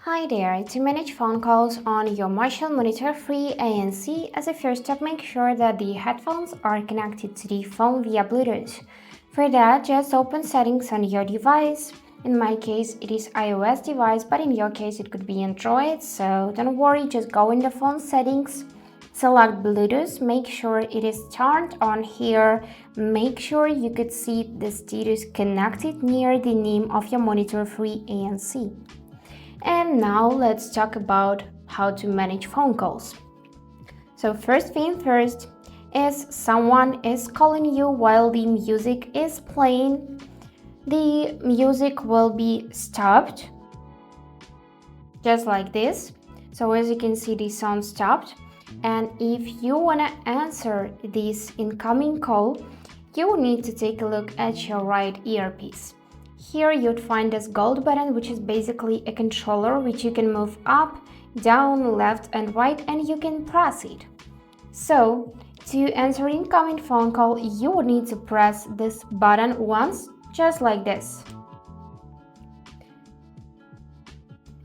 Hi there, to manage phone calls on your Marshall Monitor III A.N.C, as a first step, make sure that the headphones are connected to the phone via Bluetooth. For that, just open settings on your device. In my case, it is iOS device, but in your case, it could be Android, so don't worry, just go in the phone settings. Select Bluetooth, make sure it is turned on here, make sure you could see the status connected near the name of your Monitor III A.N.C. And now let's talk about how to manage phone calls. So first thing first is someone is calling you while the music is playing. The music will be stopped just like this. So as you can see, the sound stopped. And if you want to answer this incoming call, you need to take a look at your right earpiece. Here you'd find this gold button, which is basically a controller which you can move up, down, left and right, and you can press it. So to answer incoming phone call, you would need to press this button once, just like this.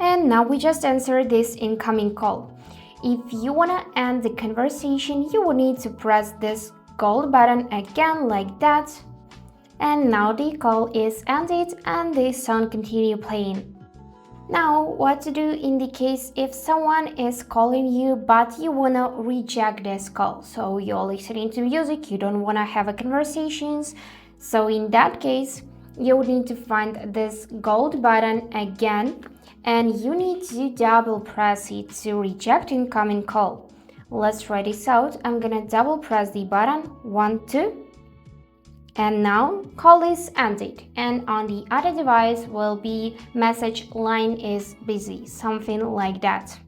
And now we just answered this incoming call. If you want to end the conversation, you will need to press this gold button again like that. And now the call is ended and the sound continue playing. Now what to do in the case if someone is calling you but you wanna reject this call. So you're listening to music, you don't wanna have a conversations. So in that case, you need to find this gold button again and you need to double press it to reject incoming call. Let's try this out. I'm gonna double press the button, 1, 2. And now call is ended, and on the other device will be message line is busy, something like that.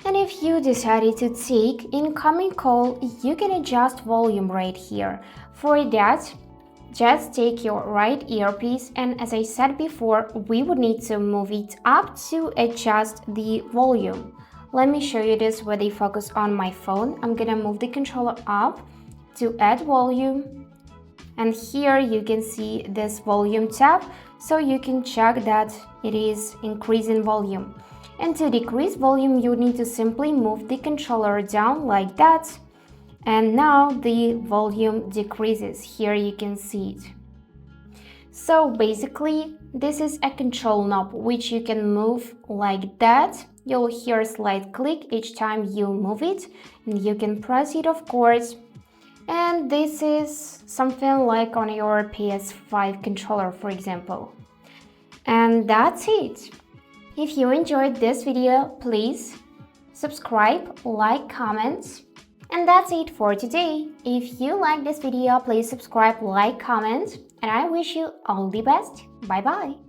And if you decided to take incoming call, you can adjust volume right here. For that, just take your right earpiece, and as I said before, we would need to move it up to adjust the volume. Let me show you this with the focus on my phone. I'm gonna move the controller up to add volume. And here you can see this volume tab, so you can check that it is increasing volume. And to decrease volume, you need to simply move the controller down like that. And now the volume decreases. Here you can see it. So basically, this is a control knob which you can move like that. You'll hear a slight click each time you move it, and you can press it, of course. And this is something like on your PS5 controller, for example. And that's it. If you enjoyed this video, please subscribe, like, comment. And that's it for today. If you like this video, please subscribe, like, comment. And I wish you all the best. Bye bye.